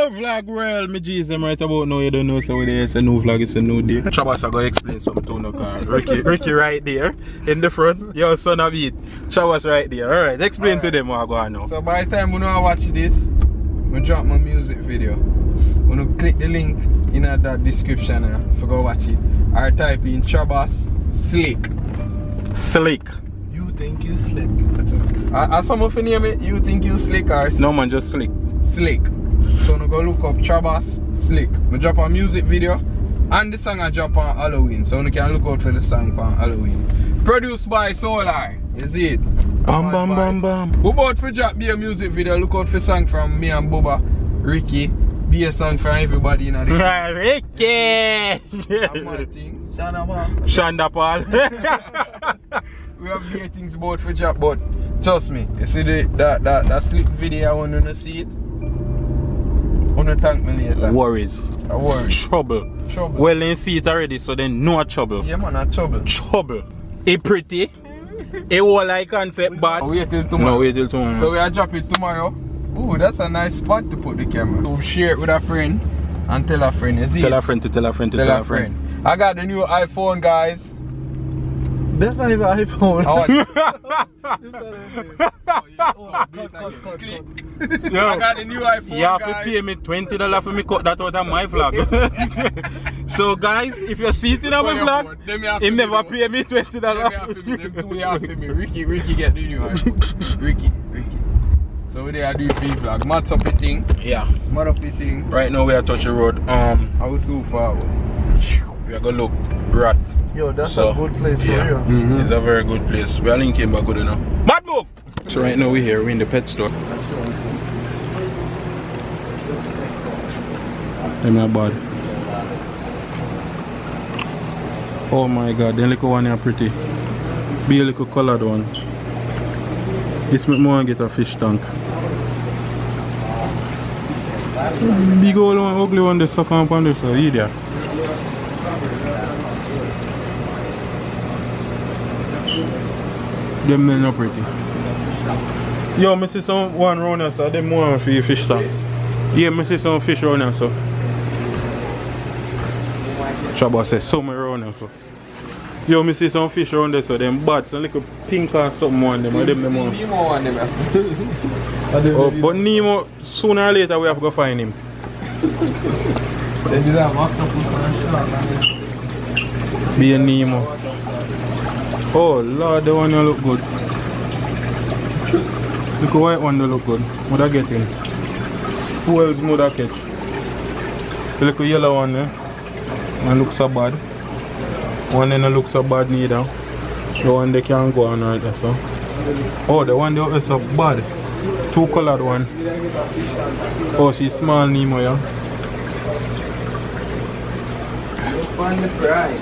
vlog world, me Jesus, I'm right about now. You don't know, so it's a new vlog, it's a new day. Chabas are gonna explain something to no car. Ricky right there in the front. Your son of it. Chabas right there. Alright, explain to them what I go on now. So by the time you know I watch this, I drop my music video. When you click the link in that description for go watch it. Or type in Chabas Slick. Slick. You think you slick. That's all. Some of you name it, you think you slick or no man, just Slick. Slick. So now go look up Chabas Slick. I drop a music video and the song I drop on Halloween. So you can look out for the song on Halloween. Produced by Solar. You see it? Bam bam bam bam. We about to drop be a music video. Look out for song from me and Bubba, Ricky. Be a song for everybody in the Ricky! Shanda Paul. We have be things about for drop, but trust me, you see that Slick video, I want to see it. I want to thank me later. Worries. Trouble. Well, they see it already, so then no trouble. Yeah man, not trouble. Trouble. It pretty. It all like concept bad. Wait till tomorrow. No, wait till tomorrow. So we are drop it tomorrow. Ooh, that's a nice spot to put the camera. So share it with a friend and tell a friend. You see tell it? a friend to tell a friend to tell a friend. I got the new iPhone, guys. That's not even an iPhone. Oh, Yo, I got the new iPhone. You have to pay me $20 for me cut that out of my vlog. So guys, if you see it in my vlog, he never pay me $20. Ricky get the new iPhone. Ricky. So we there do free vlog. Mad up the thing. Yeah. Mad up the thing. Right now we are touching road. How so far? We are gonna look rat. Yo, that's a good place for you. It's a very good place. We are linking back good enough. Bad move! So right now we're here, we're in the pet store. They're not bad. Oh my god, the little one are pretty. Be a little colored one. This make me want to get a fish tank. Big old one, ugly one, they suck on this, so idiot. Them men are pretty. Yo, I see some one round here, so them want for your fish tank. Yeah, I see some fish round here, so. Chaba says some around here, so. Yo, I see some fish around there, so them bad, some little pink or something on them, them want. Oh, but Nemo, sooner or later we have to go find him. Be a Nemo. Oh Lord, the one look good. Look at white one look good. Would I get him? Who else would I catch? The little yellow one there. One looks so bad. One then looks so bad neither. The one they can't go on right there, so. Oh, the one there is so bad. Two colored one. Oh, she's small Nemo, yeah. Find the price.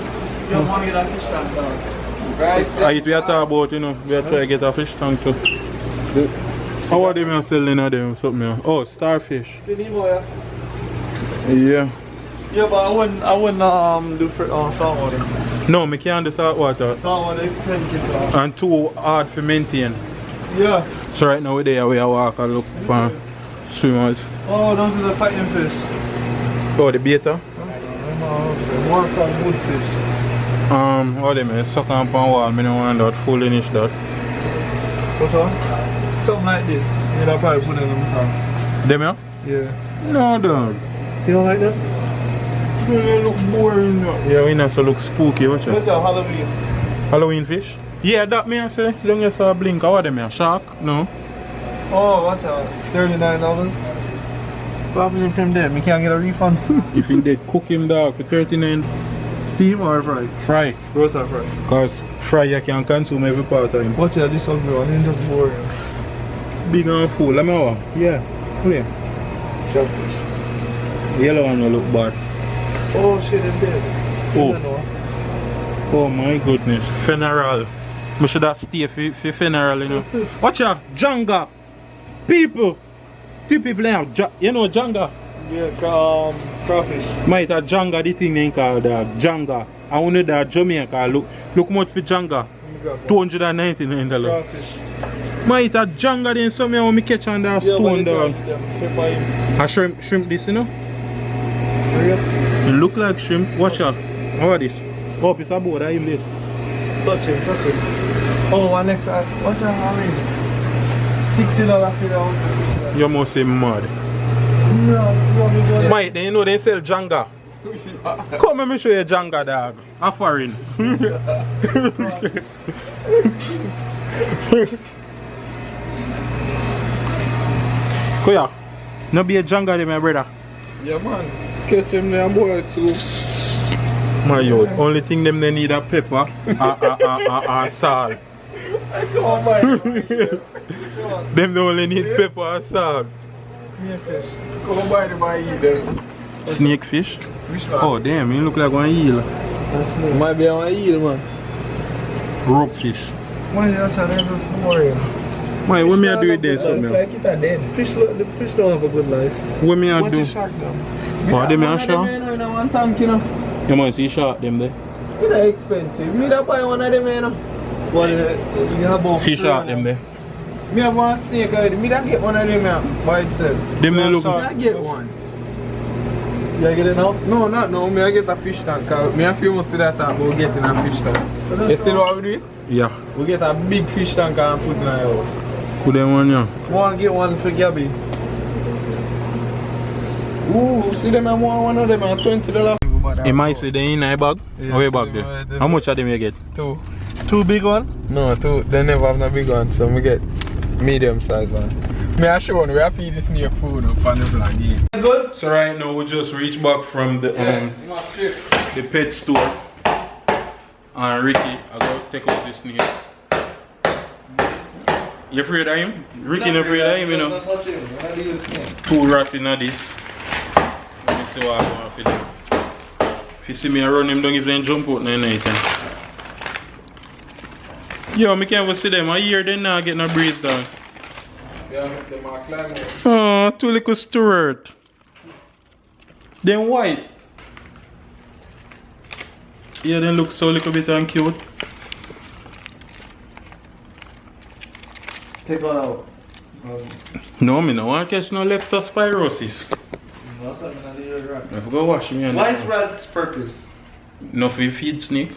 You don't want to get a fish tank though. We are talking about, you know, we are trying to get a fish tank too. How are they selling them something? Oh, starfish. Yeah. Yeah. Yeah, but I wouldn't do saltwater. No, I can't do saltwater. Saltwater expensive though. And too hard to maintain. Yeah. So right now we're there, we are walk and look for swimmers. Oh, those are the fighting fish. Oh, the beta? More some wood fish. All them suck on wall, I don't want that full finish that. What one? Something like this. You'll probably put it in the tank. Them yeah? Yeah. No, dog. You don't like that? They look boring. Yeah, we not so look spooky, watch it. What's your Halloween? Halloween fish? Yeah, that me I say. Long as I blink, how are them here? Shark? No. Oh, what's that? $39. What happens if him dead? We can't get a refund. If him dead, cook him dog for $39. Steam or fry? Fry. Roast or fry? Cause fry you can consume every part of him. Watch out, this ugly one, it's just boring. Big and full, let me know. Yeah. Clear. Shellfish. The yellow one will look bad. Oh shit, it's dead. Oh my goodness. Funeral. I should have stayed for funeral, you know. Watch out, Jenga. People. Two people have, you know Jenga? Yeah, crawfish. Might have Jenga, the thing they call Jenga. I want that Jamaica. Look much for Jenga. $299. Crawfish. Might eat a janga then somewhere when me catch on that stone dog. A shrimp this, you know? It look like shrimp. Watch out. How are this? Oh, it's a board, I even this. Touch him. Oh, one next. Watch out, how many? $60 for that. You must say mad. No. Mate, then you know they sell janga. Come let me show you janga dog. A foreign. Koya, no be a janga there, my brother. Yeah, man. Catch him there, boy, soup. My youth, only thing them they need a pepper and salt. Oh my God. Them they only need pepper and salt. Come by the buy eat them. Snake fish? Which one? Oh damn, you look like one eel. Might be on eel, man. Rope fish. Why that's a little boring? My, what me I do with this? Like it are dead. The fish don't have a good life. What me I Watch do? the shark now. Oh, them are shark? In one tank, you know. You might see shark them there. It's expensive. Me that buy one of them, you know. What you have about See shark them there. Me have one snake already. Me that get one of them by itself. Them they look. Me I get one. You get it now? No, not now. Me I get a fish tank. Me and Famous see that talk about getting a fish tank. You still what we do? Yeah. We get a big fish tank and put in our house. Put them on yeah. Want to get one for Gabby? Ooh, see them and one of them at $20. You might say they in a bag? Yes, How bag they there? might. How much of them you get? Two big one? No, two. They never have no big one, so we get medium size one. Me I show one. We have feed the snake food up on the vlog. Yeah. It's good? So right now we just reached back from the pet store. And Ricky, I go take out this snake. You afraid of him? Ricky not afraid of him, you know. Don't touch him. When I leave the snake. Two rats in this. Let me see what I want to do. If you see me run him down, if they jump out in the night. Yo, I can't even see them. I hear them now getting a breeze down. Yeah, them are climbing. Oh, two little Stuart. Them white. Yeah, they look so little bit and cute. Take one out. No, me no want to catch no leptospirosis. No, that's not gonna leave it right. I have to go wash me. Why is rat's purpose? No, for feed snake.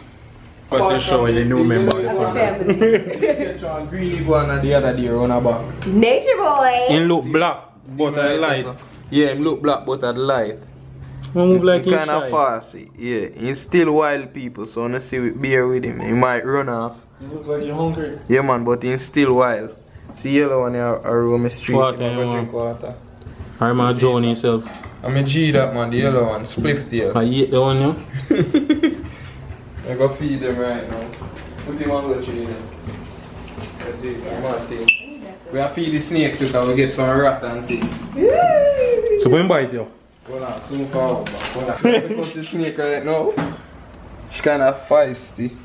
Because they show you new member of the family. Get you a green one and the other day on a back. Nature boy. It look black, but I light. Yeah, him look black but at light. One move like He in kind of shy. fast. Yeah, he's still wild people, so when I see bear with him, he might run off. You look like you're hungry. Yeah man, but he's still wild. See yellow one here around my street, Water, I go man. drink water. I'm a Johnny himself. I'm a G that man, the yellow one, spliff tail. I eat the one, yeah? I go feed them right now. Put him on the tree then. That's it, I'm on thing. We have feed the snake too, cause we get some rat and thing. So when bite you? Hold on, soon forward back. Hold on. Because the snake right now, she kinda feisty.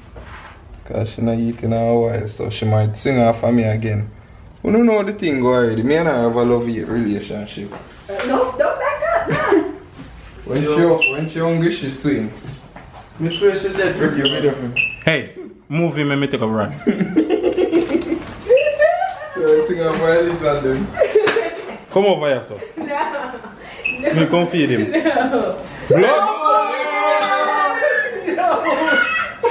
Cause she not eating her a while, so she might swing off of me again. We don't know the thing go already. Me and her have a love-hate relationship. No, don't back up. No. When she hungry, she swing. My face is dead for Get rid of him. Hey, move him and me take a run. She swing off her lizard then. Come over here, sir. No. Me come feed him. No. Blood!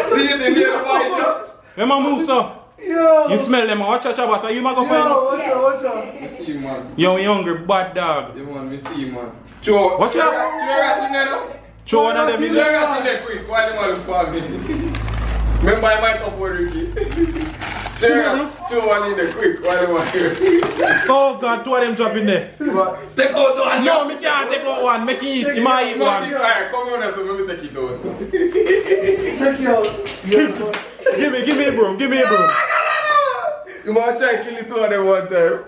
See the little bite up? Let me move, sir. Yo! You smell them. Watch out, Chabas. You might go find him. Watch out. I see you, man. Yo, you hungry, bad dog. You man, me see you, man. Joe, Watch out. Joe rat in there now. Show one of them in Joe there. rat in there quick. Why the man look for me? Remember I might come for Ricky. Joe one in there quick. Why the man here? Oh God, two of them drop in there. Take out one. No, me can't take out one. Make him eat. He might eat one. Alright, come on, so let me take it out. Take you out. Give me a broom. Give me a broom. You might try to kill it two of them one time.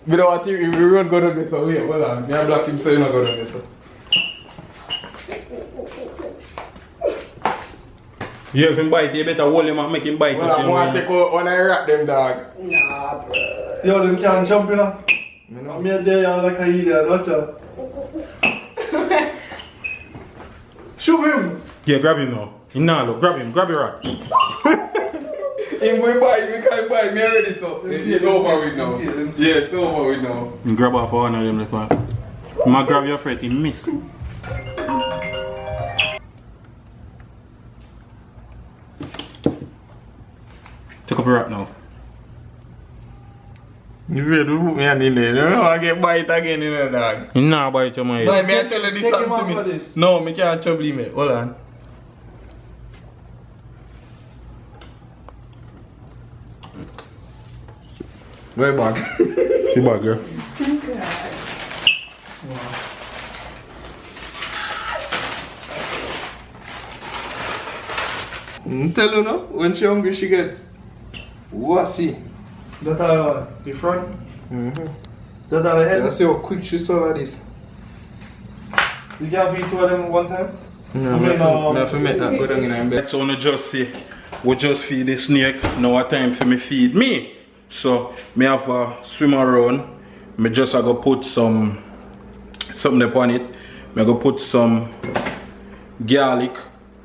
We don't want to, we run go down this way. Wait, hold on. Me and block him so you not go down this way. You have him bite, you better hold him and make him bite. Well, I want to take out one and wrap them dog. Nah, bro. Yo, them can't jump in. I'm here there like a idiot. Watch out. Shoot him. Yeah, grab him now. He nah look. Grab him. Grab your rat. You If we buy, we can't buy me already, so it's over with now. Yeah, it's over with now. You grab off one of them, like man. You might grab your friend, you miss. Take up a wrap now. You feel to put me on in there. You know, I get bite again in the dog. You not bite your mind. No, me I tell you this Take him something off to me. for this. No, me can't trouble him. Hold on. Way back. She back, girl. Tell you no, when she hungry she get wussy. That all the front. That all the head. You see how quick she saw like this. You can feed two of them one time? No, I have to make that go down in her bed. So I just say, we just feed the snake. Now a time for me feed me. So me have a swim around. Me just go put something upon it. Me go put some garlic.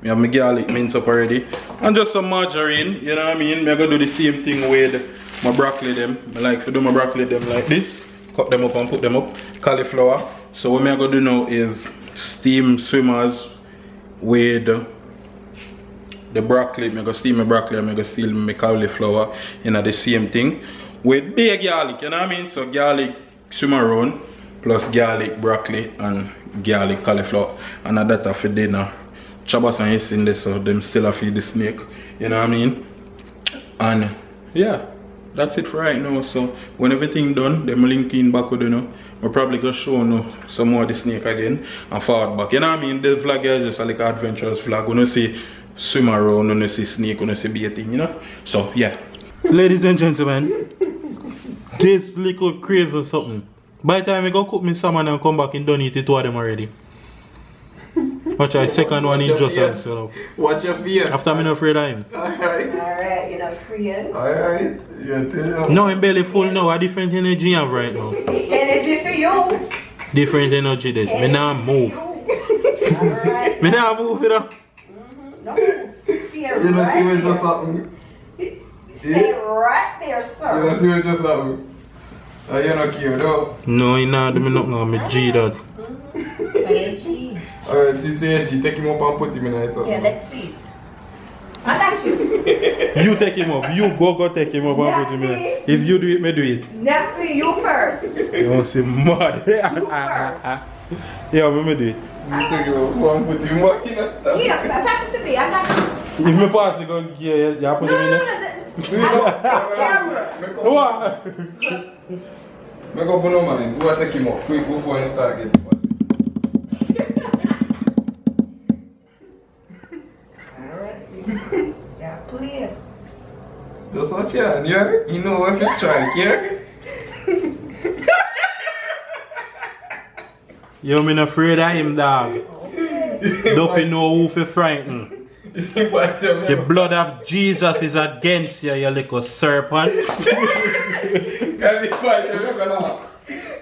Me have my garlic minced up already. And just some margarine, you know what I mean? Me go do the same thing with my broccoli them. I like to do my broccoli them like this. Cut them up and put them up. Cauliflower. So what me go do now is steam swimmers with the broccoli. I go steam my broccoli and I go steam my cauliflower. You know, the same thing. With big garlic, you know what I mean? So garlic swimmer round plus garlic broccoli and garlic cauliflower. And that's for dinner. Chabas and his in there, so them still have feed the snake. You know what I mean? And yeah, that's it for right now. So when everything done, them link in back with you know. We'll probably go show you some more of the snake again and forward back. You know what I mean? The vlog is just like an adventurous vlog. When you see swim around, when you see snake, when you see baiting, you know? So yeah. Ladies and gentlemen, this little crave or something. By the time I go cook me salmon and come back and done eat it, two of them already. Watch our second one in just as well. Watch your face. After I'm not afraid of him. Alright, you're not freeing. Alright. Yeah, tell you. No, I'm barely full now. A different energy I have right now. Energy for you. Different energy there. Me now move. Alright. Me now move it up. No. Stay You don't see right what just there. happened? Stay right there, You sir. don't see what just happened? You're not cute, though. No, you not do me nothing on me G that. Alright, see, take him up and put him in there. So. Yeah, let's see it. I got you. You take him up. You go take him up and put him in. me. If you do it, me do it. Not me, you first. You don't see mad. Yeah, me do it. You take him up and put him back in there. Here, pass it to me. I got you. If me pass it, go yeah, you put No, him in no, there. no. I camera. What? Make up no man. Go and take him up quick before you start getting past. Alright. Yeah, play. Just watch your hand, yeah? You know if you strike, yeah? You mean afraid of him, dog? Don't you know who for frighten? The blood of Jesus is against you, you little serpent.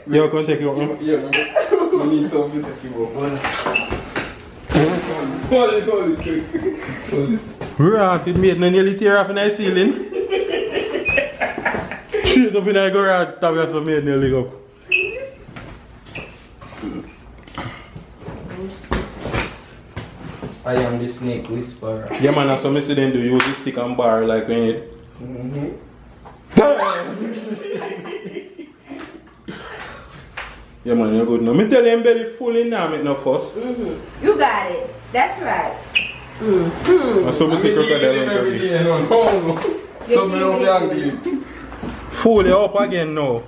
You're going to take him up? Yeah, we need something to take him up. Hold this quick. Hold this. Right, it made no nearly tear off in the ceiling. Straight up in the garage, stab you so made nearly up. I am the snake whisperer. Yeah man, that's what I see them do, use the stick and bar like when it. Yeah man, you're good now. Me tell them belly full in now, make no fuss. You got it. That's right. That's what I see crocodile and every turkey. day, no. Something don't be angry. Fool you up again now.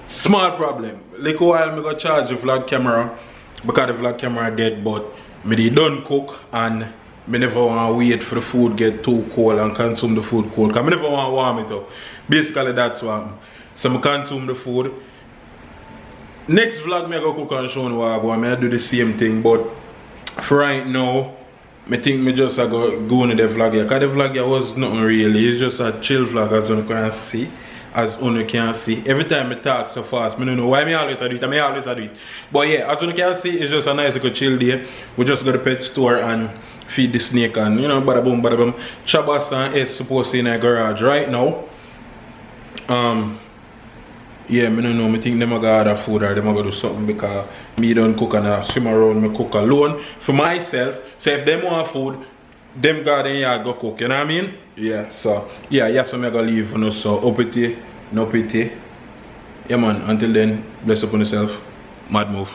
Small problem. Like a while I go charge the vlog camera because the vlog camera dead, but me dey done cook and me never want to wait for the food get too cold and consume the food cold because me never want to warm it up. Basically that's what. So I consume the food. Next vlog me go cook and show you what I go. I do the same thing, but for right now I think me just go into the vlog here. Because the vlog here was nothing really. It's just a chill vlog as you can see. As you can see. Every time I talk so fast, I don't know why I always do it. I always do it. But yeah, as you can see, it's just a nice little chill day. We just go to the pet store and feed the snake and you know bada boom. Chabas and S supposed to in a garage right now. Yeah, I don't know, I think them are gonna order food or them are gonna do something because me don't cook and I swim around, me cook alone for myself. So if them want food, them garden yard go cook, you know what I mean? Yeah, so yeah, yes, I'm gonna leave, you know, so up it, no pity. Yeah man, until then, bless upon yourself. Mad move.